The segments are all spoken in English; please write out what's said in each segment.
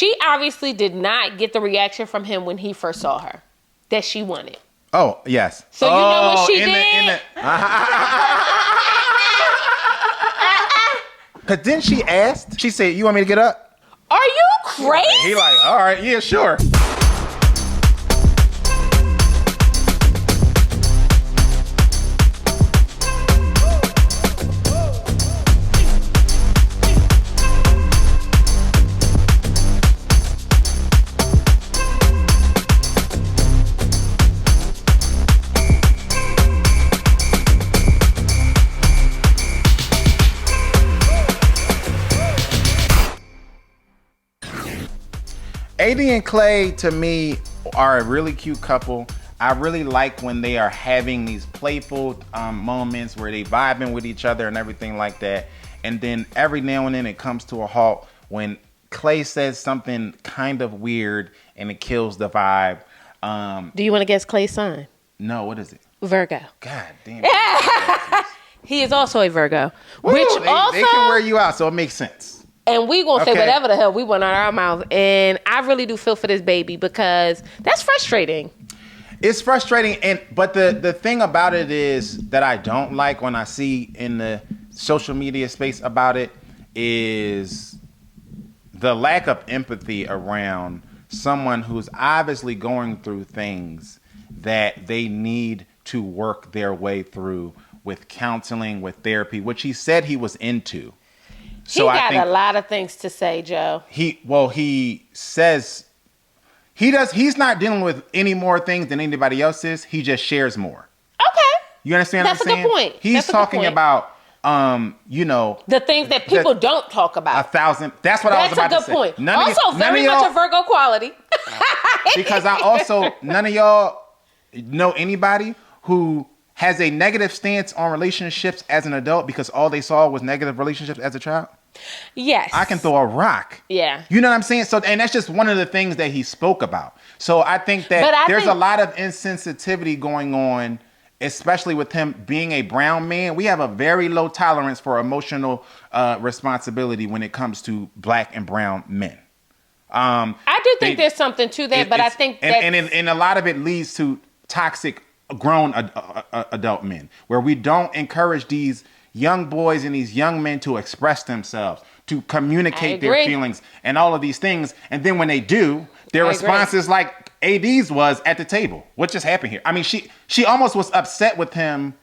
She obviously did not get the reaction from him when he first saw her that she wanted. Oh, yes. So you know what she did? Because then she asked, she said, you want me to get up? Are you crazy? He like, all right, yeah, sure. AD and Clay, to me, are a really cute couple. I really like when they are having these playful moments where they vibing with each other and everything like that. And then every now and then it comes to a halt when Clay says something kind of weird and it kills the vibe. Do you want to guess Clay's sign? No, what is it? Virgo. God damn it. He is also a Virgo. Woo, which they also... can wear you out, so it makes sense. And we gonna say whatever the hell we want out of our mouth. And I really do feel for this baby because that's frustrating. It's frustrating, but the thing about it is that I don't like when I see in the social media space about it is the lack of empathy around someone who's obviously going through things that they need to work their way through with counseling, with therapy, which he said he was into. So he got a lot of things to say, Joe. He says he's not dealing with any more things than anybody else is. He just shares more. Okay. You understand what I'm saying? That's a good point. He's talking about, the things that people don't talk about. 1,000. That's what I was about to say. That's a good point. Also, very much a Virgo quality. Because none of y'all know anybody who has a negative stance on relationships as an adult because all they saw was negative relationships as a child. Yes. I can throw a rock. Yeah. You know what I'm saying? So, and that's just one of the things that he spoke about. So I think that there's a lot of insensitivity going on, especially with him being a brown man. We have a very low tolerance for emotional responsibility when it comes to black and brown men. I do think there's something to that, but I think that... And a lot of it leads to toxic grown adult men, where we don't encourage these young boys and these young men to express themselves, to communicate their feelings and all of these things. And then when they do, their response is like AD's was at the table. What just happened here? I mean, she almost was upset with him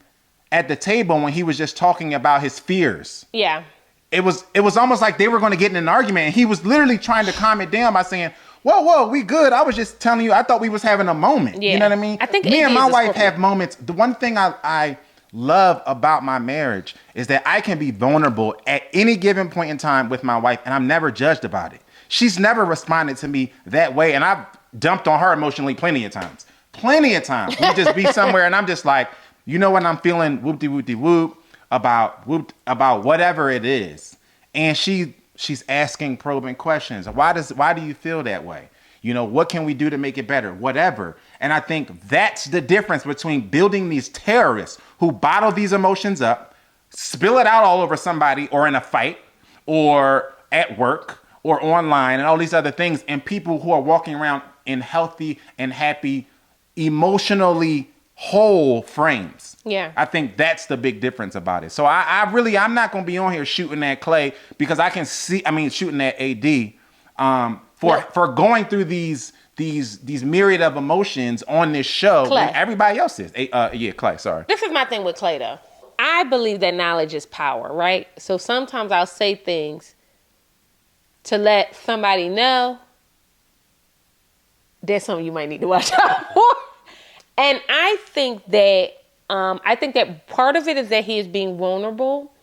at the table when he was just talking about his fears. Yeah. It was almost like they were going to get in an argument, and he was literally trying to calm it down by saying, whoa, we good. I was just telling you, I thought we was having a moment. Yeah. You know what I mean? I think me and my wife have moments. The one thing I love about my marriage is that I can be vulnerable at any given point in time with my wife, and I'm never judged about it. She's never responded to me that way, and I've dumped on her emotionally plenty of times. We just be somewhere, and I'm just like, you know what, I'm feeling whoop-de-whoop-de-whoop about whatever it is, and she's asking probing questions. Why do you feel that way? You know, what can we do to make it better? Whatever. And I think that's the difference between building these terrorists who bottle these emotions up, spill it out all over somebody or in a fight or at work or online and all these other things, and people who are walking around in healthy and happy, emotionally whole frames. Yeah. I think that's the big difference about it. So I'm not going to be on here shooting at Clay because I can see, shooting at AD for going through these myriad of emotions on this show when everybody else is. Clay, sorry. This is my thing with Clay, though. I believe that knowledge is power, right? So sometimes I'll say things to let somebody know there's something you might need to watch out for. And I think that part of it is that he is being vulnerable.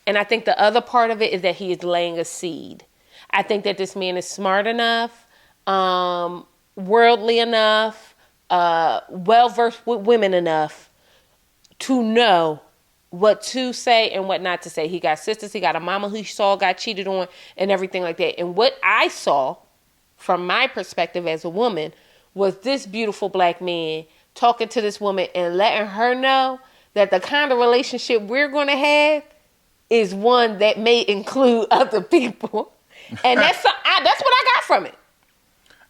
And I think the other part of it is that he is laying a seed. I think that this man is smart enough, worldly enough, well-versed with women enough to know what to say and what not to say. He got sisters, he got a mama who he saw got cheated on and everything like that. And what I saw from my perspective as a woman was this beautiful black man talking to this woman and letting her know that the kind of relationship we're going to have is one that may include other people. And that's what I got from it.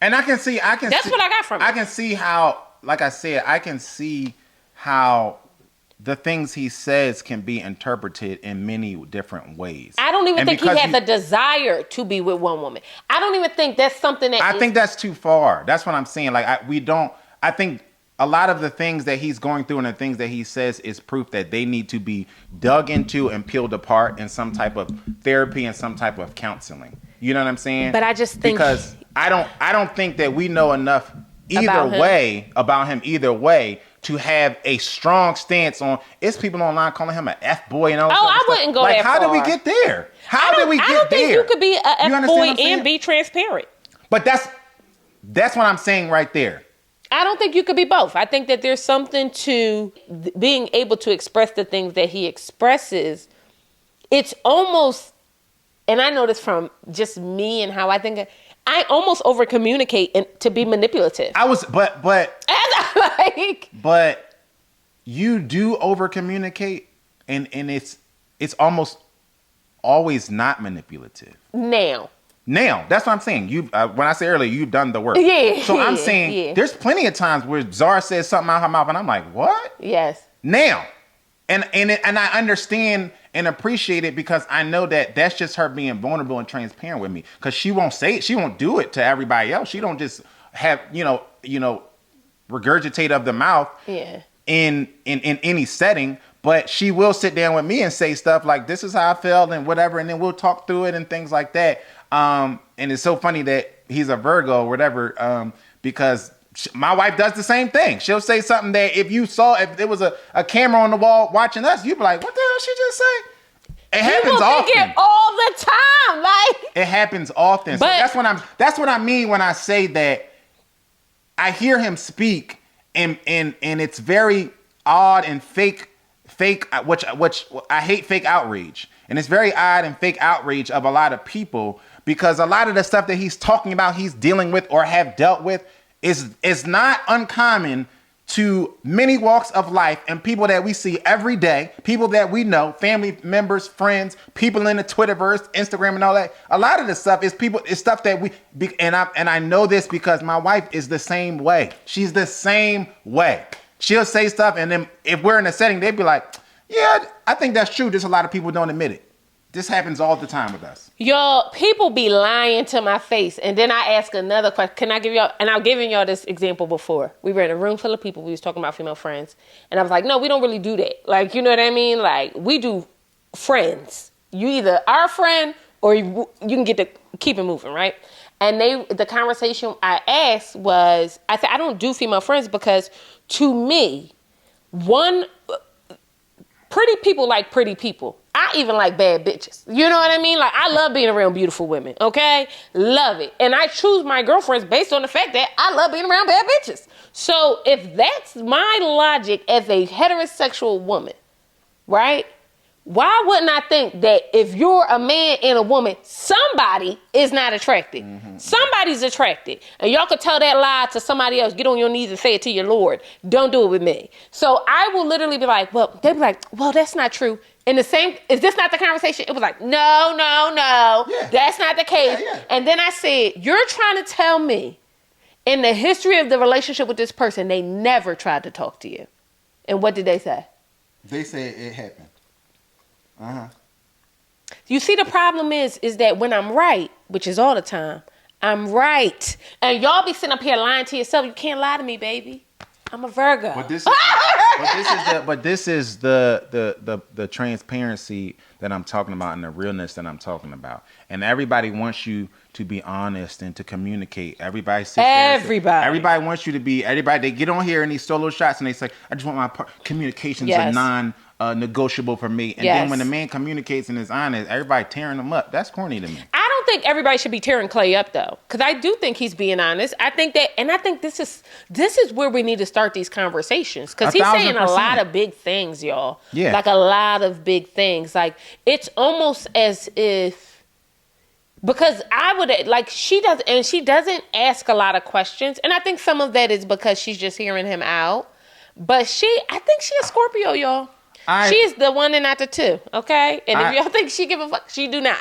And I can see. That's what I got from it. I can see how, like I said, I can see how the things he says can be interpreted in many different ways. I don't even think he had the desire to be with one woman. I don't even think that's something that... I think that's too far. That's what I'm saying. Like, I think a lot of the things that he's going through and the things that he says is proof that they need to be dug into and peeled apart in some type of therapy and some type of counseling. You know what I'm saying? But I just think... Because I don't think that we know enough about him either way to have a strong stance on. It's people online calling him an F-boy and all that stuff. I wouldn't go that far. How did we get there? How did we get there? I don't think you could be an F-boy and be transparent. But that's what I'm saying right there. I don't think you could be both. I think that there's something to being able to express the things that he expresses. It's almost, and I know this from just me and how I think, I almost over communicate to be manipulative. But you do over communicate, and it's almost always not manipulative. Now, that's what I'm saying. You when I say earlier, you've done the work. Yeah. So I'm saying there's plenty of times where Zara says something out her mouth, and I'm like, what? Yes. Now, and I understand and appreciate it because I know that that's just her being vulnerable and transparent with me. Because she won't say it, she won't do it to everybody else. She don't just have regurgitate of the mouth. Yeah. In any setting. But she will sit down with me and say stuff like, this is how I felt and whatever. And then we'll talk through it and things like that. And it's so funny that he's a Virgo or whatever, because my wife does the same thing. She'll say something that if there was a camera on the wall watching us, you'd be like, what the hell she just say? It happens often. People think it all the time. Like, it happens often. So that's what I mean when I say that I hear him speak and it's very odd and fake, which I hate fake outrage. And it's very odd and fake outrage of a lot of people because a lot of the stuff that he's talking about, he's dealing with or have dealt with is not uncommon to many walks of life and people that we see every day, people that we know, family members, friends, people in the Twitterverse, Instagram and all that. A lot of the stuff is stuff that I know this because my wife is the same way. She's the same way. She'll say stuff and then if we're in a setting, they'd be like, yeah, I think that's true. Just a lot of people don't admit it. This happens all the time with us. Y'all, people be lying to my face. And then I ask another question. Can I give y'all, and I've given y'all this example before. We were in a room full of people. We was talking about female friends. And I was like, no, we don't really do that. Like, you know what I mean? Like, we do friends. You either are a friend or you can get to keep it moving, right? And the conversation I asked was, I said, I don't do female friends because to me, pretty people like pretty people. I even like bad bitches. You know what I mean? Like, I love being around beautiful women, okay? Love it. And I choose my girlfriends based on the fact that I love being around bad bitches. So if that's my logic as a heterosexual woman, right? Why wouldn't I think that if you're a man and a woman, somebody is not attracted? Mm-hmm. Somebody's attracted. And y'all could tell that lie to somebody else. Get on your knees and say it to your Lord. Don't do it with me. So I will literally be like, they'll be like, well, that's not true. And is this not the conversation? It was like, no, yeah. That's not the case. Yeah. And then I said, you're trying to tell me in the history of the relationship with this person, they never tried to talk to you. And what did they say? They said it happened. Uh-huh. You see, the problem is that when I'm right, which is all the time, I'm right. And y'all be sitting up here lying to yourself. You can't lie to me, baby. I'm a Virgo. But this is the transparency that I'm talking about and the realness that I'm talking about. And everybody wants you to be honest and to communicate. Everybody wants you to be. They get on here in these solo shots and they say, I just want my communications are non-negotiable for me. And then when the man communicates and is honest, everybody tearing them up. That's corny to me. I don't think everybody should be tearing Clay up though, because I do think he's being honest. I think this is where we need to start these conversations, because he's saying a lot of big things, y'all. Yeah, like a lot of big things. Like, it's almost as if, because I would like, she doesn't ask a lot of questions, and I think some of that is because she's just hearing him out. But I think she's a Scorpio, y'all. She's the one and not the two, okay? And if y'all think she give a fuck, she do not.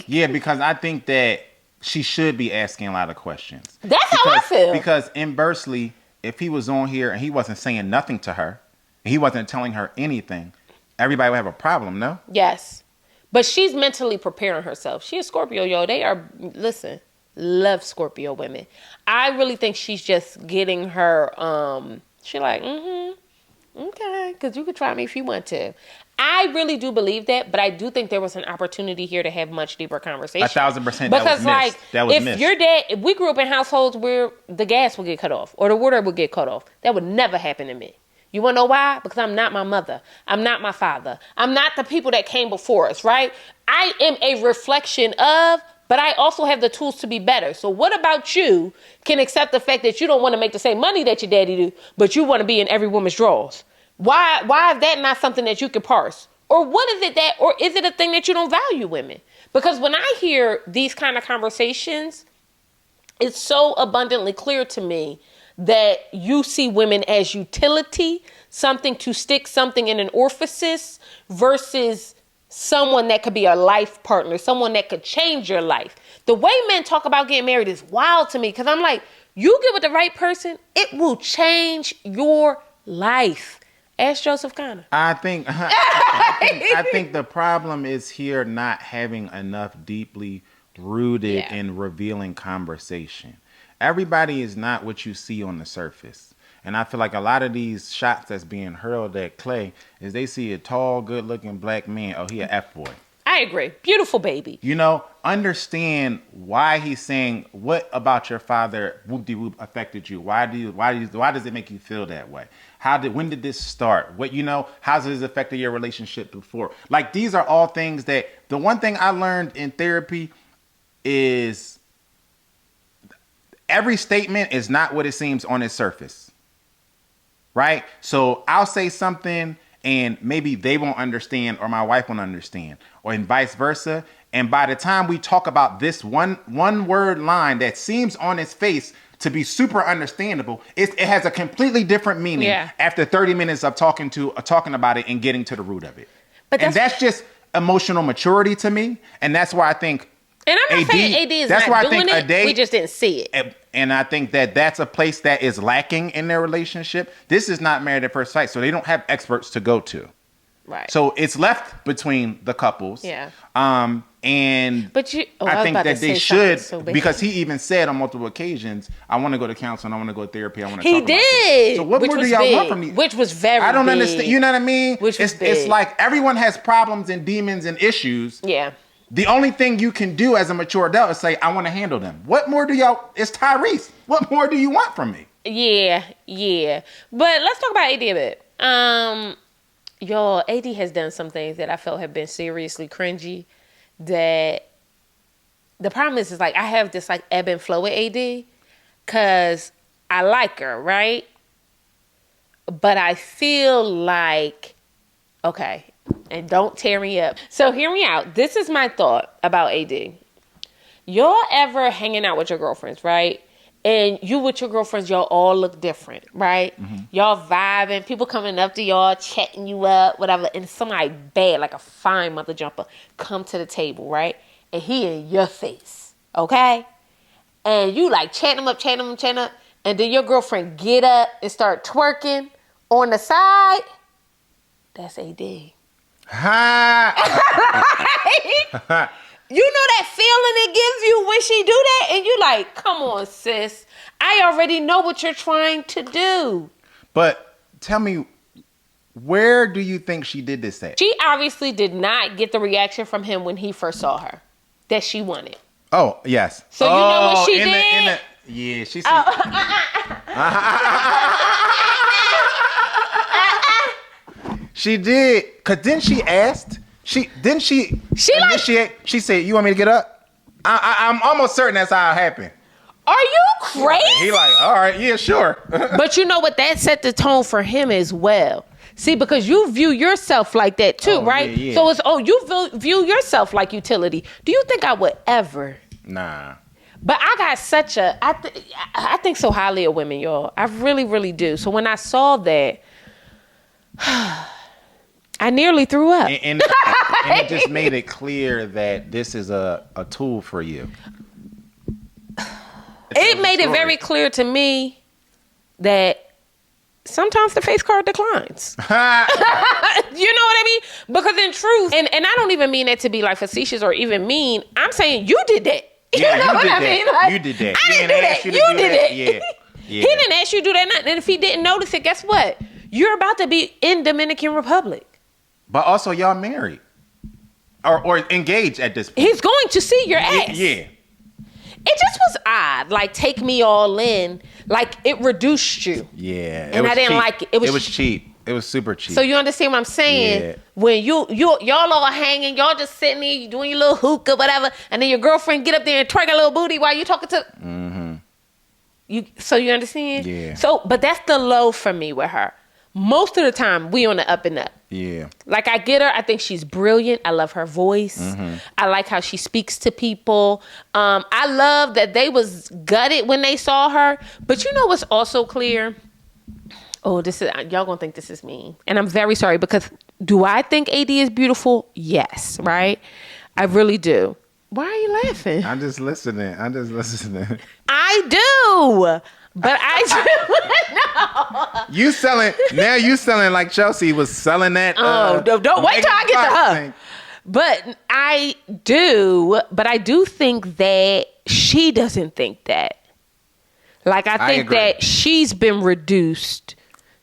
Yeah, because I think that she should be asking a lot of questions. That's how I feel. Because inversely, if he was on here and he wasn't saying nothing to her, and he wasn't telling her anything, everybody would have a problem, no? Yes. But she's mentally preparing herself. She a Scorpio, yo. They are, listen, love Scorpio women. I really think she's just getting her, she like, okay, because you could try me if you want to. I really do believe that, but I do think there was an opportunity here to have much deeper conversation. 1,000%. Because, like, if we grew up in households where the gas would get cut off or the water would get cut off, that would never happen to me. You want to know why? Because I'm not my mother. I'm not my father. I'm not the people that came before us, right? I am a reflection of, but I also have the tools to be better. So what about you can accept the fact that you don't want to make the same money that your daddy do, but you want to be in every woman's drawers? Why is that not something that you can parse? Or what is it that, or is it a thing that you don't value women? Because when I hear these kind of conversations, it's so abundantly clear to me that you see women as utility, something to stick something in an orifice versus someone that could be a life partner, someone that could change your life. The way men talk about getting married is wild to me because I'm like, you get with the right person, it will change your life. Ask Joseph Conner. I think the problem is here not having enough deeply rooted and revealing conversation. Everybody is not what you see on the surface. And I feel like a lot of these shots that's being hurled at Clay is they see a tall, good-looking black man. Oh, he an F-boy. I agree. Beautiful baby. You know, understand why he's saying, what about your father, whoop-de-whoop, affected you? Why does it make you feel that way? When did this start? How's this affected your relationship before? Like, these are all things that, the one thing I learned in therapy is every statement is not what it seems on its surface. Right? So I'll say something and maybe they won't understand or my wife won't understand or vice versa. And by the time we talk about this one word line that seems on its face to be super understandable, it has a completely different meaning after 30 minutes of talking about it and getting to the root of it. And that's just emotional maturity to me. And that's why I think and I'm not saying AD is not doing it. We just didn't see it. And I think that that's a place that is lacking in their relationship. This is not married at first sight, so they don't have experts to go to. Right. So it's left between the couples. Yeah. I think that they should, because he even said on multiple occasions, I want to go to counseling, I want to go to therapy, I want to talk about this. He did. So what more do y'all want from me? Which was very I don't big. understand. You know what I mean? It's like everyone has problems and demons and issues. Yeah. The only thing you can do as a mature adult is say, I want to handle them. What more do y'all... It's Tyrese. What more do you want from me? Yeah. But let's talk about AD a bit. Y'all, AD has done some things that I felt have been seriously cringy. That the problem is like I have this like ebb and flow with AD because I like her, right? But I feel like, okay... And don't tear me up. So hear me out. This is my thought about AD. Y'all ever hanging out with your girlfriends, right? And you with your girlfriends, y'all all look different, right? Mm-hmm. Y'all vibing, people coming up to y'all, chatting you up, whatever. And somebody bad, like a fine mother jumper, come to the table, right? And he in your face, okay? And you like chatting him up. And then your girlfriend get up and start twerking on the side. That's AD. You know that feeling it gives you when she do that? And you like, come on, sis. I already know what you're trying to do. But tell me, where do you think she did this at? She obviously did not get the reaction from him when he first saw her that she wanted. Oh, yes. So you know what she did? Yeah, she said... She did, cause then she asked. She initiate. She said, "You want me to get up?" I'm almost certain that's how it happened. Are you crazy? He like, all right, yeah, sure. But you know what? That set the tone for him as well. See, because you view yourself like that too, right? Yeah. So it's you view yourself like utility. Do you think I would ever? Nah. But I got such a. I think so highly of women, y'all. I really, really do. So when I saw that. I nearly threw up. And it just made it clear that this is a tool for you. It made it very clear to me that sometimes the face card declines. You know what I mean? Because in truth, and I don't even mean that to be like facetious or even mean. I'm saying you did that. Yeah, you know what I mean? Like, you did that. I didn't do that. You did it. Yeah. He didn't ask you to do that. And if he didn't notice it, guess what? You're about to be in Dominican Republic. But also, y'all married or engaged at this point. He's going to see your ass. Yeah. It just was odd. Like, take me all in. Like, it reduced you. Yeah. And I didn't like it. It was cheap. It was super cheap. So you understand what I'm saying? Yeah. When y'all all hanging, y'all just sitting there, you doing your little hookah, whatever, and then your girlfriend get up there and twerk a little booty while you talking to. So you understand? Yeah. So, but that's the low for me with her. Most of the time, we on the up and up. Yeah. Like, I get her. I think she's brilliant. I love her voice. I like how she speaks to people. I love that they was gutted when they saw her. But you know what's also clear? Oh, this is, y'all gonna think this is mean. And I'm very sorry, because do I think AD is beautiful? Yes, right? I really do. Why are you laughing? I'm just listening. I do. But I do. No. You selling like Chelsea was selling that. Don't wait till I get to her. Thing. But I do think that she doesn't think that. Like, I think that she's been reduced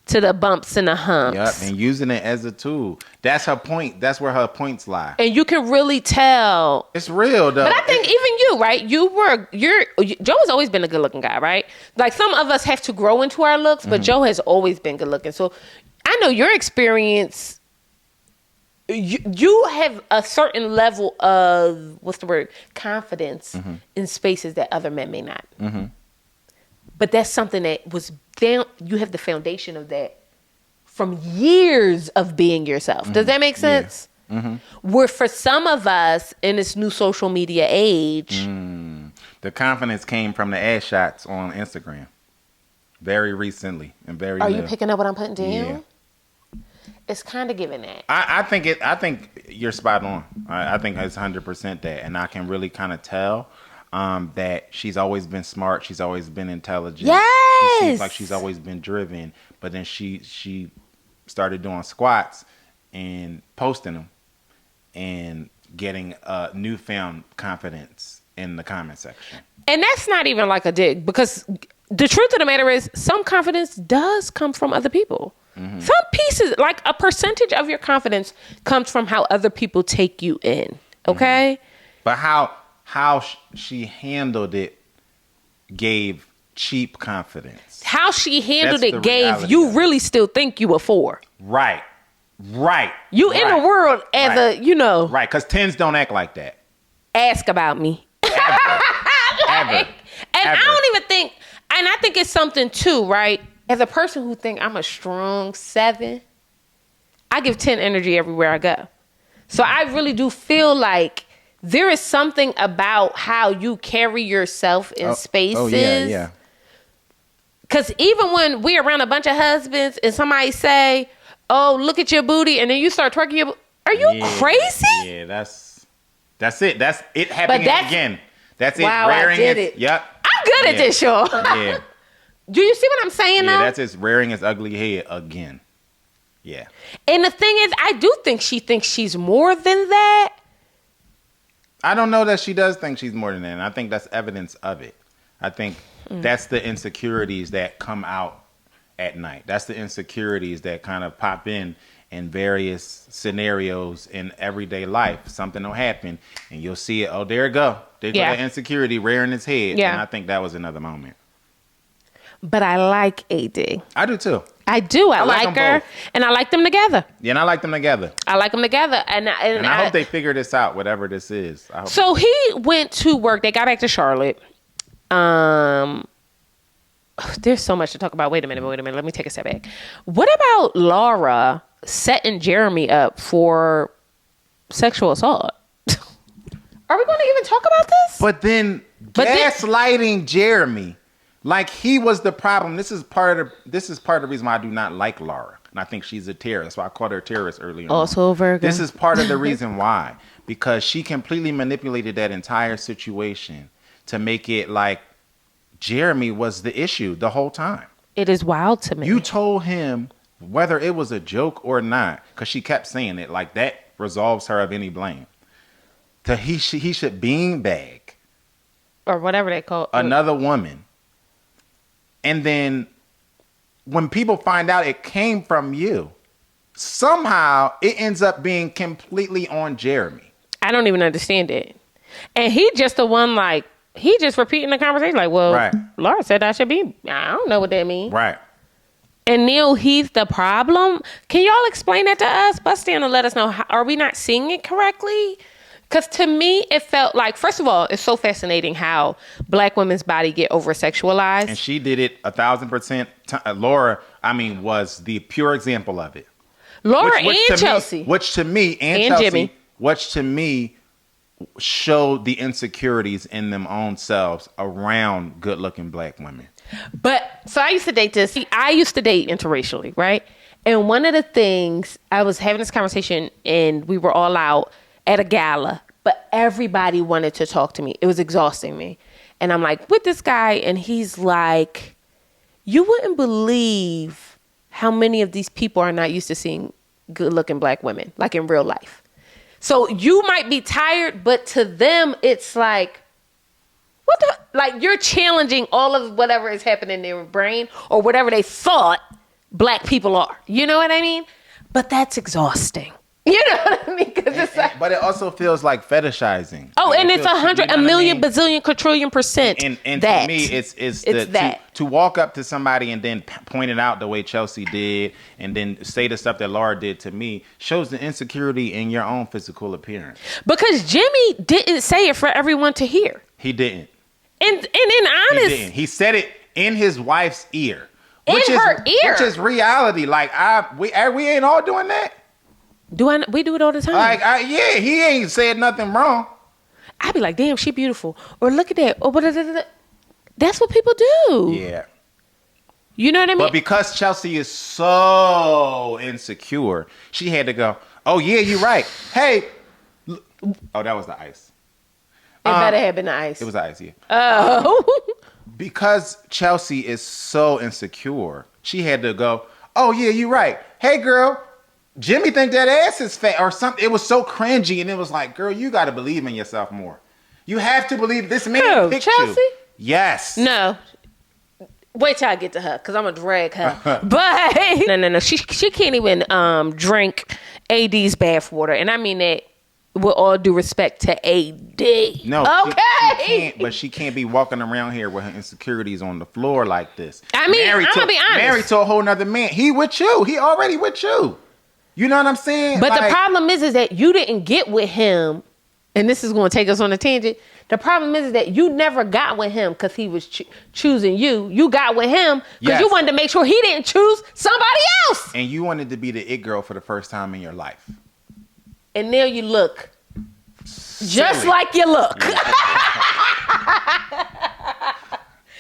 to the bumps and the humps. Yep, and using it as a tool. That's her point. That's where her points lie. And you can really tell. It's real, though. But I think even you, right? Joe has always been a good looking guy, right? Like, some of us have to grow into our looks, but Joe has always been good looking. So I know your experience, you have a certain level of, confidence in spaces that other men may not. But that's something that was down. You have the foundation of that from years of being yourself. Does that make sense? Yeah. Where for some of us in this new social media age, the confidence came from the ass shots on Instagram very recently and very. Are you picking up what I'm putting down? Yeah. It's kind of giving that. I think you're spot on. I think it's 100% that, and I can really kind of tell. That she's always been smart. She's always been intelligent. Yes. She seems like she's always been driven. But then she started doing squats and posting them and getting newfound confidence in the comment section. And that's not even like a dig, because the truth of the matter is some confidence does come from other people. Some pieces, like a percentage of your confidence comes from how other people take you in. Okay? But how she handled it gave cheap confidence. How she handled it gave you really still think you a 4. Right. You in the world as a, Right, because 10s don't act like that. Ask about me. Ever. I don't even think, and I think it's something too, right? As a person who think I'm a strong 7, I give 10 energy everywhere I go. So I really do feel like there is something about how you carry yourself in spaces. Oh, yeah. Because even when we're around a bunch of husbands and somebody say, oh, look at your booty, and then you start twerking your booty. Are you crazy? Yeah, that's it. That's it happening again. That's it. Wow, I did it. Yep. I'm good at this, y'all. Yeah. Do you see what I'm saying now? Yeah, that's it. Rearing its ugly head again. Yeah. And the thing is, I do think she thinks she's more than that. I don't know that she does think she's more than that. And I think that's evidence of it. I think that's the insecurities that come out at night. That's the insecurities that kind of pop in various scenarios in everyday life. Something will happen and you'll see it. Oh, there it go. There go that insecurity rearing its head. Yeah. And I think that was another moment. But I like AD. I do too. I do. I like her. Both. And I like them together. Yeah, and I like them together. I like them together. And I hope they figure this out, whatever this is. So he went to work. They got back to Charlotte. There's so much to talk about. Wait a minute. Let me take a step back. What about Laura setting Jeremy up for sexual assault? Are we going to even talk about this? But then gaslighting Jeremy. Like he was the problem. This is part of the reason why I do not like Laura. And I think she's a terrorist. That's why I called her a terrorist earlier. Also a Virgo. This is part of the reason why. Because she completely manipulated that entire situation to make it like Jeremy was the issue the whole time. It is wild to me. You told him whether it was a joke or not, because she kept saying it, like that resolves her of any blame. He should beanbag. Or whatever they call it. Another woman. And then when people find out it came from you, somehow it ends up being completely on Jeremy. I don't even understand it. And he just the one, like, he just repeating the conversation. Like, well, right. Laura said I should be. I don't know what that means. Right. And Neil, he's the problem. Can y'all explain that to us? Bust in and let us know. Are we not seeing it correctly? Because to me, it felt like, first of all, it's so fascinating how black women's body get over-sexualized. And she did it 1,000%. Laura, was the pure example of it. Laura and Chelsea. Which to me, and Chelsea, Jimmy. Which to me showed the insecurities in them own selves around good-looking black women. But, so I used to date I used to date interracially, right? And one of the things, I was having this conversation and we were all out at a gala, but everybody wanted to talk to me. It was exhausting me. And I'm like, with this guy, and he's like, you wouldn't believe how many of these people are not used to seeing good-looking black women, like in real life. So you might be tired, but to them, it's like, what the, like you're challenging all of whatever is happening in their brain or whatever they thought black people are. You know what I mean? But that's exhausting. You know what I mean? It's like, but it also feels like fetishizing. Oh, like and it's 100, a million, bazillion, quadrillion % And that. to me, it's that. To walk up to somebody and then point it out the way Chelsea did and then say the stuff that Laura did to me shows the insecurity in your own physical appearance. Because Jimmy didn't say it for everyone to hear. He didn't. And in honest... He didn't. He said it in his wife's ear. Her ear. Which is reality. Like, we ain't all doing that. We do it all the time. Like, he ain't said nothing wrong. I'd be like, damn, she beautiful. Or look at that. Or that's what people do. Yeah. You know what I mean? But because Chelsea is so insecure, she had to go, oh, yeah, you're right. Hey. Oh, that was the ice. It better have been the ice. It was the ice, yeah. Oh. Because Chelsea is so insecure, she had to go, oh, yeah, you're right. Hey, girl. Jimmy think that ass is fat or something. It was so cringy, and it was like, girl, you got to believe in yourself more. You have to believe this man picked Chelsea? you. Yes. No. Wait till I get to her, because I'm going to drag her. But, no. She can't even drink AD's bathwater. And I mean that with all due respect to AD. No, okay. she can't be walking around here with her insecurities on the floor like this. I mean, I'm going to be honest. Married to a whole nother man. He with you. He already with you. You know what I'm saying? But the problem is that you didn't get with him, and this is going to take us on a tangent. The problem is that you never got with him because he was choosing you. You got with him because you wanted to make sure he didn't choose somebody else. And you wanted to be the it girl for the first time in your life. And now you look just like you look.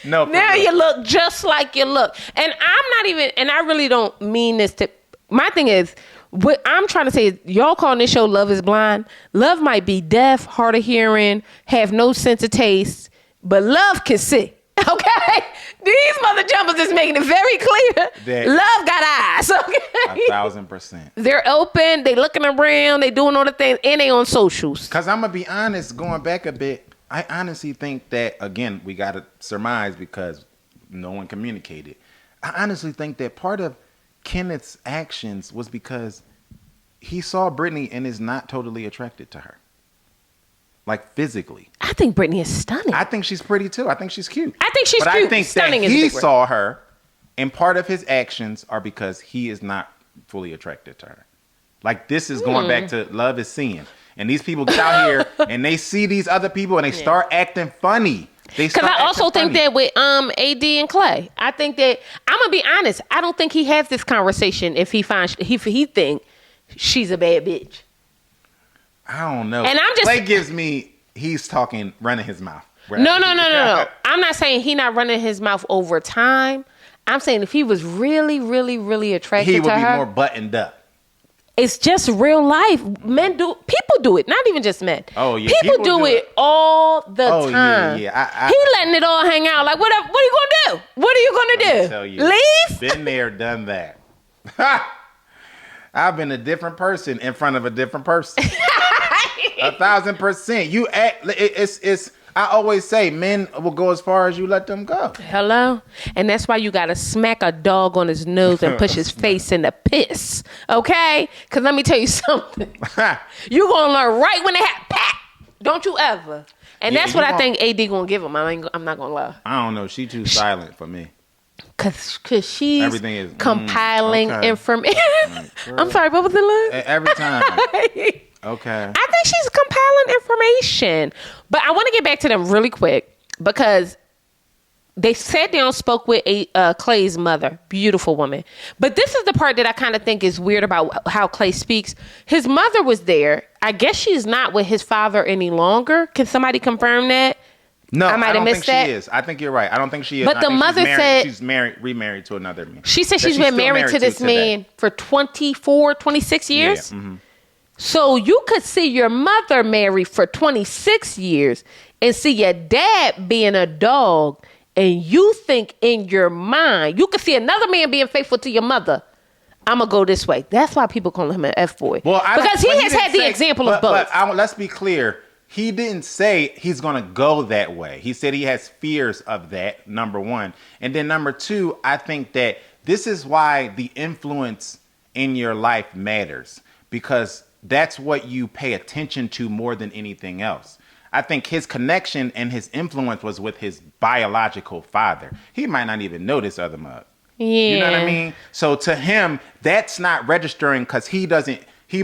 No. Now you look just like you look. And I'm not even, and I really don't mean this to, my thing is, what I'm trying to say is, y'all calling this show Love is Blind. Love might be deaf, hard of hearing, have no sense of taste, but love can see. Okay? These mother jumpers is making it very clear. Love got eyes. Okay? 1,000%. They're open, they looking around, they doing all the things, and they on socials. Because I'm going to be honest, going back a bit, I honestly think that, again, we got to surmise because no one communicated. I honestly think that part of Kenneth's actions was because he saw Brittany and is not totally attracted to her. Like physically. I think Brittany is stunning. I think she's pretty too. I think she's cute. I think she's cute. But I think stunning that he saw her and part of his actions are because he is not fully attracted to her. Like this is going back to love is seeing. And these people get out here and they see these other people and they start acting funny. Because I also think that with AD and Clay, I think that I'm gonna be honest. I don't think he has this conversation if he finds he think she's a bad bitch. I don't know. And I'm just Clay gives me he's talking running his mouth. No. I'm not saying he not running his mouth over time. I'm saying if he was really, really, really attracted He would to be her, more buttoned up. it's just real life. People do it. Not even just men. Oh, yeah. People do it all the time. Yeah. He letting it all hang out. Like, what are you going to do? What are you going to do? Tell you, Leave? Been there, done that. I've been a different person in front of a different person. 1,000%. You act. It's. I always say men will go as far as you let them go. Hello? And that's why you got to smack a dog on his nose and push his face in the piss. Okay? Because let me tell you something. You're going to learn right when it happens. Pat! Don't you ever. And that's what I think AD going to give him. I'm not going to lie. I don't know. She too silent for me. Cause she's everything is compiling okay. information. Right, I'm sorry, what was the line? Every time. Okay. I think she's compiling information. But I want to get back to them really quick because they sat down, spoke with Clay's mother. Beautiful woman. But this is the part that I kind of think is weird about how Clay speaks. His mother was there. I guess she's not with his father any longer. Can somebody confirm that? No, I don't think that. She is. I think you're right. I don't think she is. But the mother said she's remarried to another man. She said she's been married to this man for 24, 26 years. Yeah. Mm-hmm. So you could see your mother married for 26 years and see your dad being a dog, and you think in your mind, you could see another man being faithful to your mother. I'm going to go this way. That's why people call him an F-boy. Well, because he has had the example of both. But let's be clear. He didn't say he's going to go that way. He said he has fears of that, number one. And then number two, I think that this is why the influence in your life matters, because that's what you pay attention to more than anything else. I think his connection and his influence was with his biological father. He might not even know this other mug. Yeah. You know what I mean? So to him, that's not registering because he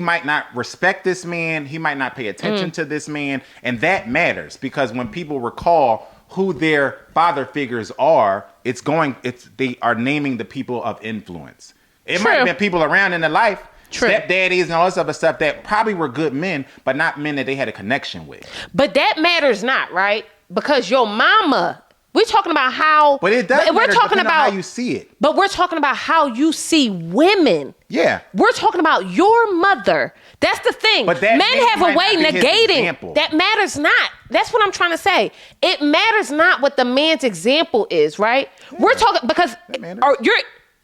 might not respect this man. He might not pay attention to this man. And that matters because when people recall who their father figures are, they are naming the people of influence. It might have been people around in their life, stepdaddies and all this other stuff that probably were good men, but not men that they had a connection with. But that matters not, right? Because your mama... We're talking about how... But it does matter depending on how you see it. But we're talking about how you see women. Yeah. We're talking about your mother. That's the thing. But men have a way negating. That matters not. That's what I'm trying to say. It matters not what the man's example is, right? Yeah. We're talking... Because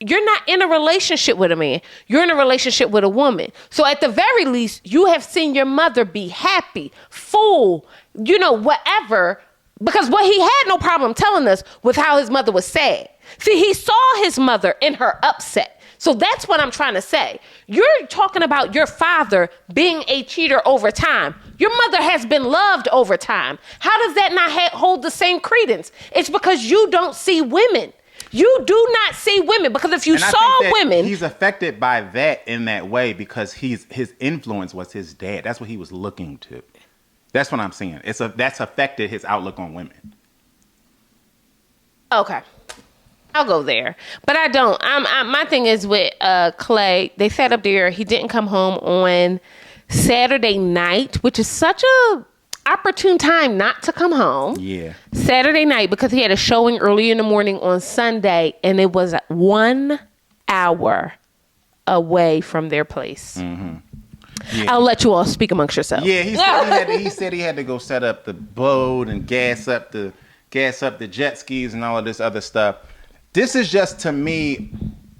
you're not in a relationship with a man. You're in a relationship with a woman. So at the very least, you have seen your mother be happy, full, whatever... Because what he had no problem telling us was how his mother was sad. See, he saw his mother in her upset. So that's what I'm trying to say. You're talking about your father being a cheater over time. Your mother has been loved over time. How does that not hold the same credence? It's because you don't see women. You do not see women because if you saw women... He's affected by that in that way because his influence was his dad. That's what he was looking to. That's what I'm saying. That's affected his outlook on women. Okay. I'll go there. But I don't. My thing is with Clay, they sat up there. He didn't come home on Saturday night, which is such a opportune time not to come home. Yeah. Saturday night because he had a showing early in the morning on Sunday, and it was 1 hour away from their place. Mm-hmm. Yeah. I'll let you all speak amongst yourselves. Yeah, he said he had to go set up the boat and gas up the jet skis and all of this other stuff. This is just to me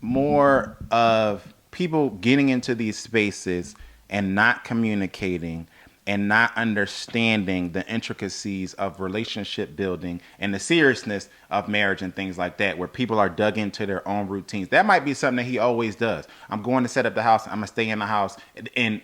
more of people getting into these spaces and not communicating and not understanding the intricacies of relationship building and the seriousness of marriage and things like that, where people are dug into their own routines. That might be something that he always does. I'm going to set up the house. I'm going to stay in the house. And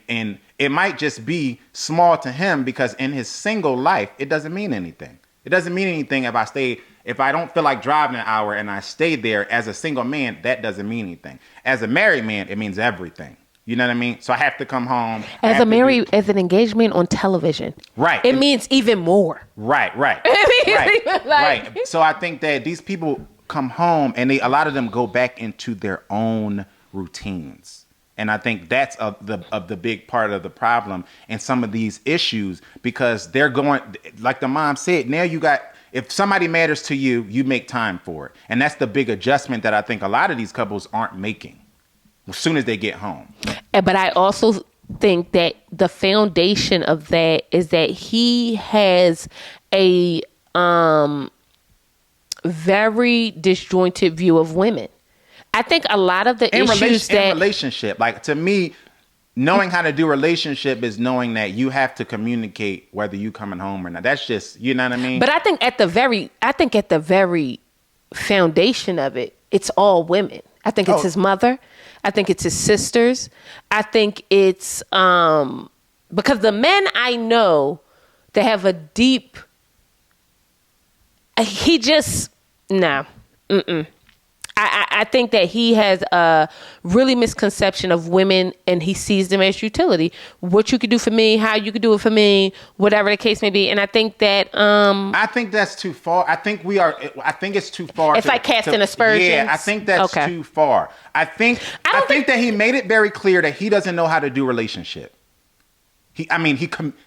it might just be small to him because in his single life, it doesn't mean anything. It doesn't mean anything if I don't feel like driving an hour and I stay there as a single man, that doesn't mean anything. As a married man, it means everything. You know what I mean? So I have to come home. As an engagement on television. Right. It means even more. Right. Right. So I think that these people come home and a lot of them go back into their own routines. And I think that's the big part of the problem in some of these issues because they're going, like the mom said, now you got if somebody matters to you, you make time for it. And that's the big adjustment that I think a lot of these couples aren't making as soon as they get home. But I also think that the foundation of that is that he has a very disjointed view of women. I think a lot of the issues that... In relationship, like to me, knowing how to do relationship is knowing that you have to communicate whether you coming home or not. That's just, you know what I mean? But I think at the very foundation of it, it's all women. I think it's his mother. I think it's his sisters. I think it's because the men I know that have a deep, he just, no. I think that he has a really misconception of women, and he sees them as utility. What you could do for me, how you could do it for me, whatever the case may be. And I think that I think that's too far. I think it's too far. It's like casting aspersions. Yeah, I think that's too far. I think that he made it very clear that he doesn't know how to do relationship. He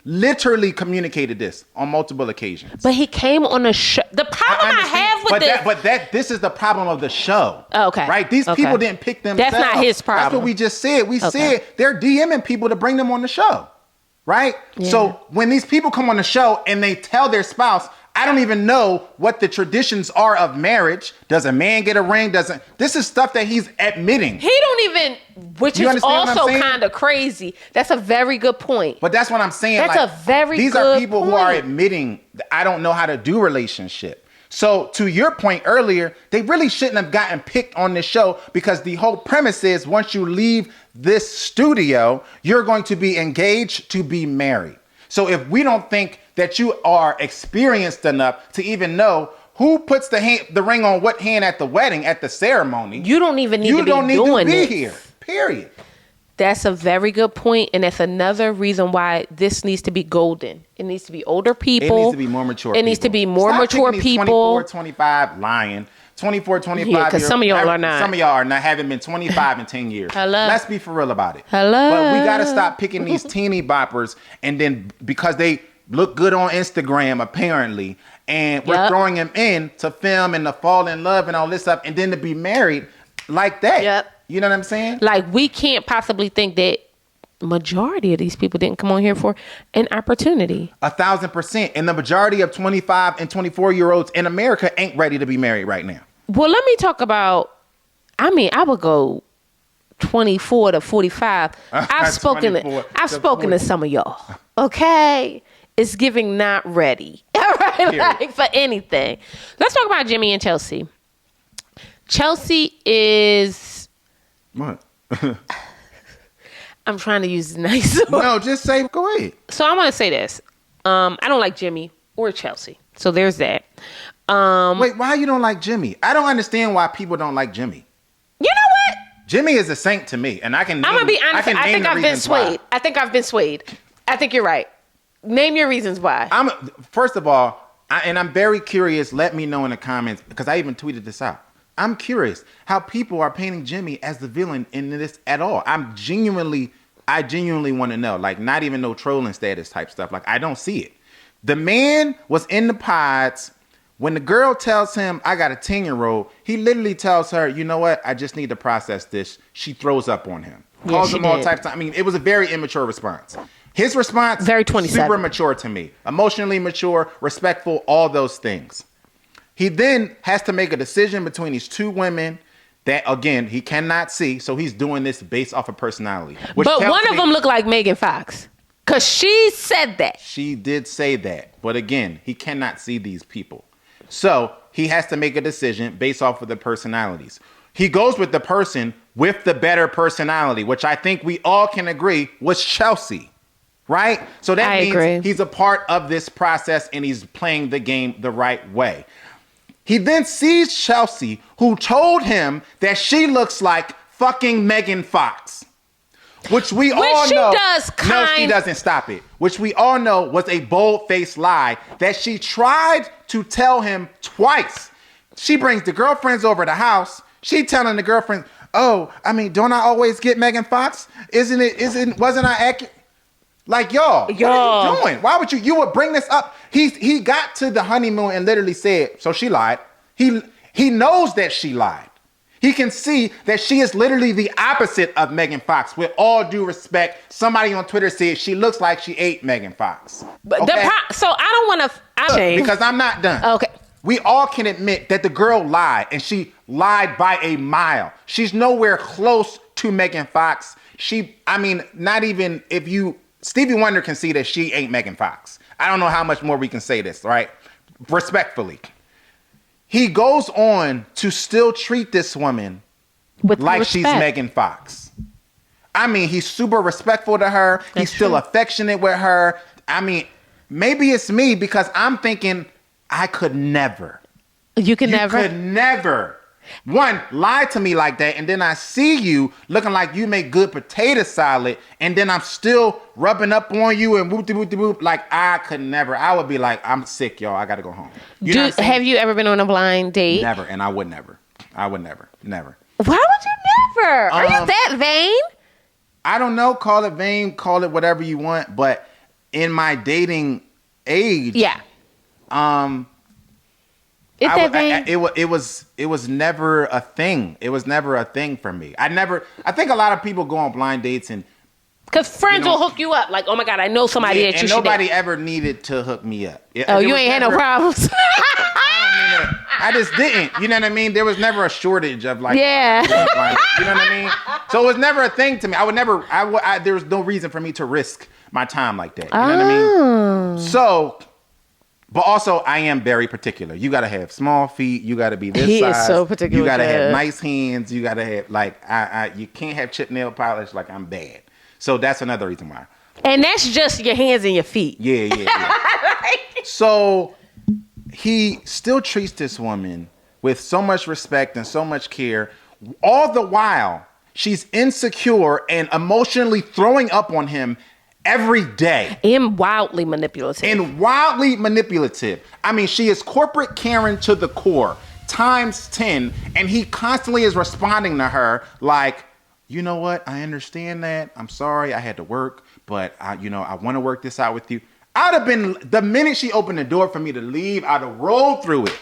literally communicated this on multiple occasions. But he came on a show. The problem I have with this is the problem of the show. Okay. Right? These people didn't pick themselves. That's not his problem. That's what we just said. We said they're DMing people to bring them on the show. Right? Yeah. So when these people come on the show and they tell their spouse, I don't even know what the traditions are of marriage. Does a man get a ring? This is stuff that he's admitting. He don't even, which is also kind of crazy. That's a very good point. But that's what I'm saying. That's like, a very good point. These are people who are admitting that I don't know how to do relationship. So to your point earlier, they really shouldn't have gotten picked on this show because the whole premise is once you leave this studio, you're going to be engaged to be married. So if we don't think that you are experienced enough to even know who puts the ring on what hand at the wedding, at the ceremony, you don't even need to be doing it here. Period. That's a very good point, and that's another reason why this needs to be golden. It needs to be older people. It needs to be more mature people. It needs to be more mature people. 24, 25 lying. 24, 25. Yeah, because some of y'all are not. Some of y'all are not. Haven't been 25 in 10 years. Hello. Let's be for real about it. Hello. But we got to stop picking these teeny boppers, and then because they look good on Instagram, apparently, and we're throwing them in to film and to fall in love and all this stuff, and then to be married like that. Yep. You know what I'm saying? Like, we can't possibly think that majority of these people didn't come on here for an opportunity. 1,000%. And the majority of 25 and 24-year-olds in America ain't ready to be married right now. Well, let me talk about, I would go 24 to 45. I've spoken to some of y'all. Okay? It's giving not ready. All right? Like, for anything. Let's talk about Jimmy and Chelsea. Chelsea is... What? I'm trying to use nice. No, just say, go ahead. So I want to say this. I don't like Jimmy or Chelsea. So there's that. Wait, why you don't like Jimmy? I don't understand why people don't like Jimmy. You know what? Jimmy is a saint to me, and I'm gonna be honest. I think I've been swayed. I think I've been swayed. I think you're right. Name your reasons why. First of all, I'm very curious. Let me know in the comments because I even tweeted this out. I'm curious how people are painting Jimmy as the villain in this at all. I genuinely want to know. Like, not even no trolling status type stuff. Like, I don't see it. The man was in the pods. When the girl tells him, I got a 10-year-old, he literally tells her, you know what? I just need to process this. She throws up on him. Calls him all types of... it was a very immature response. His response, very 27. Super mature to me. Emotionally mature, respectful, all those things. He then has to make a decision between these two women that, again, he cannot see. So he's doing this based off of personality. But one of them looked like Megan Fox. Because she said that. She did say that. But again, he cannot see these people. So he has to make a decision based off of the personalities. He goes with the person with the better personality, which I think we all can agree was Chelsea. Right? So that means he's a part of this process and he's playing the game the right way. He then sees Chelsea, who told him that she looks like fucking Megan Fox. Which we all know. No, she doesn't. Stop it. Which we all know was a bold-faced lie that she tried to tell him twice. She brings the girlfriends over the house. She telling the girlfriend, don't I always get Megan Fox? Wasn't I accurate? Like, y'all, what are you doing? Why would you would bring this up? He got to the honeymoon and literally said, so she lied. He knows that she lied. He can see that she is literally the opposite of Megan Fox. With all due respect, somebody on Twitter said she looks like she ate Megan Fox. Okay? So I don't want to... Because I'm not done. Okay. We all can admit that the girl lied, and she lied by a mile. She's nowhere close to Megan Fox. Not even if you... Stevie Wonder can see that she ain't Megan Fox. I don't know how much more we can say this, right? Respectfully. He goes on to still treat this woman like she's Megan Fox. He's super respectful to her. He's still affectionate with her. Maybe it's me because I'm thinking I could never. You could never. One, lie to me like that, and then I see you looking like you make good potato salad, and then I'm still rubbing up on you and whoop-de-whoop-de-whoop. Like, I could never. I would be like, I'm sick, y'all. I got to go home. Have you ever been on a blind date? Never, and I would never. Never. Why would you never? Are you that vain? I don't know. Call it vain. Call it whatever you want. But in my dating age, it was never a thing. It was never a thing for me. I think a lot of people go on blind dates and because friends will hook you up. Like, oh my God, I know somebody that you should nobody date. Ever needed to hook me up. You ain't had no problems. I just didn't. You know what I mean? There was never a shortage of like. Yeah. You know what I mean? So it was never a thing to me. There was no reason for me to risk my time like that. You know what I mean? So. But also, I am very particular. You got to have small feet. You got to be this size. He is so particular. You got to have nice hands. You got to have, you can't have chip nail polish like I'm bad. So that's another reason why. And that's just your hands and your feet. Yeah. So he still treats this woman with so much respect and so much care. All the while, she's insecure and emotionally throwing up on him every day. And wildly manipulative. She is corporate Karen to the core, times 10, and he constantly is responding to her like, you know what? I understand that. I'm sorry I had to work, but I want to work this out with you. I'd have been, the minute she opened the door for me to leave, I'd have rolled through it.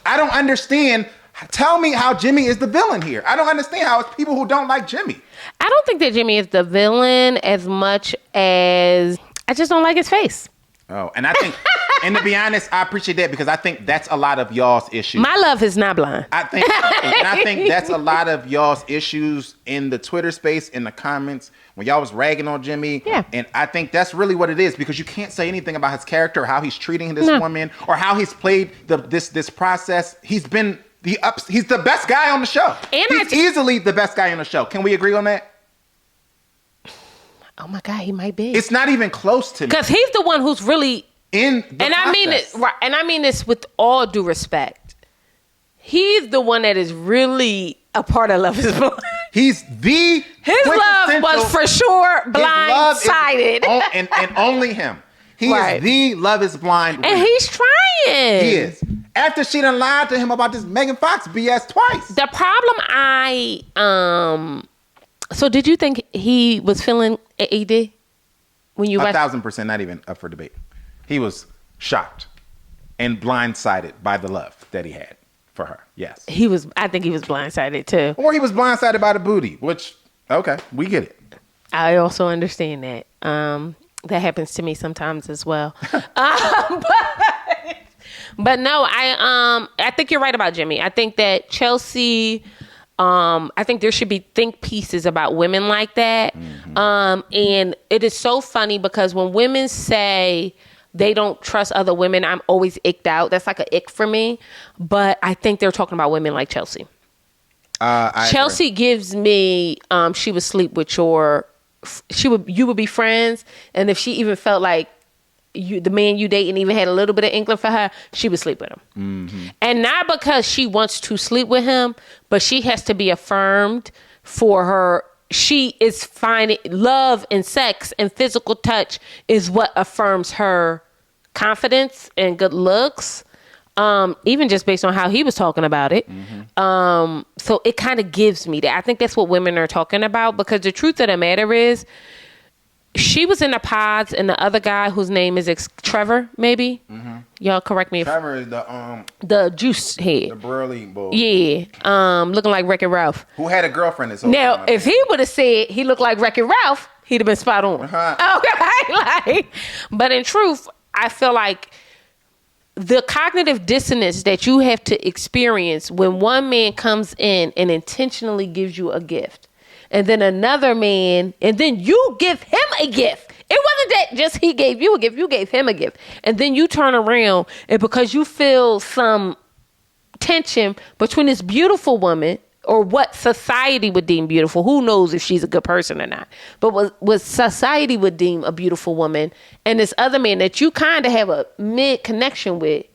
I don't understand. Tell me how Jimmy is the villain here. I don't understand how it's people who don't like Jimmy. I don't think that Jimmy is the villain as much as I just don't like his face. Oh, and I think, and to be honest, I appreciate that because I think that's a lot of y'all's issues. My love is not blind. I think that's a lot of y'all's issues in the Twitter space, in the comments, when y'all was ragging on Jimmy. Yeah. And I think that's really what it is because you can't say anything about his character or how he's treating this woman or how he's played this process. He's been he's the best guy on the show. And he's easily the best guy on the show. Can we agree on that? Oh my God, he might be. It's not even close to me. Because he's the one who's really in the process. I mean it right, and I mean this with all due respect. He's the one that is really a part of Love Is Blind. His love was for sure blindsided. And only him. He is the Love Is Blind. And he's trying. He is. After she done lied to him about this Megan Fox BS twice. The problem so did you think he was feeling AD when you watched? 1,000%, not even up for debate. He was shocked and blindsided by the love that he had for her. Yes. I think he was blindsided too. Or he was blindsided by the booty, which, okay, we get it. I also understand that. That happens to me sometimes as well. But no, I think you're right about Jimmy. I think that Chelsea, I think there should be think pieces about women like that. Mm-hmm. And it is so funny because when women say they don't trust other women, I'm always icked out. That's like a ick for me. But I think they're talking about women like Chelsea. Chelsea gives me, she would sleep with you would be friends. And if she even felt like the man you date and even had a little bit of inkling for her, she would sleep with him. Mm-hmm. And not because she wants to sleep with him, but she has to be affirmed for her. She is finding love and sex and physical touch is what affirms her confidence and good looks. Even just based on how he was talking about it. Mm-hmm. So it kind of gives me that. I think that's what women are talking about because the truth of the matter is she was in the pods, and the other guy whose name is Trevor, maybe. Mm-hmm. Y'all correct me. Trevor is the juice head, the burly boy. Yeah, looking like Wreck-It Ralph. Who had a girlfriend this whole now, time. if he would have said he looked like Wreck-It Ralph, he'd have been spot on. Okay, but in truth, I feel like the cognitive dissonance that you have to experience when one man comes in and intentionally gives you a gift, and then another man, and then you give him a gift. It wasn't that just he gave you a gift, you gave him a gift. And then you turn around, and because you feel some tension between this beautiful woman, or what society would deem beautiful, who knows if she's a good person or not, but what society would deem a beautiful woman, and this other man that you kind of have a mid connection with,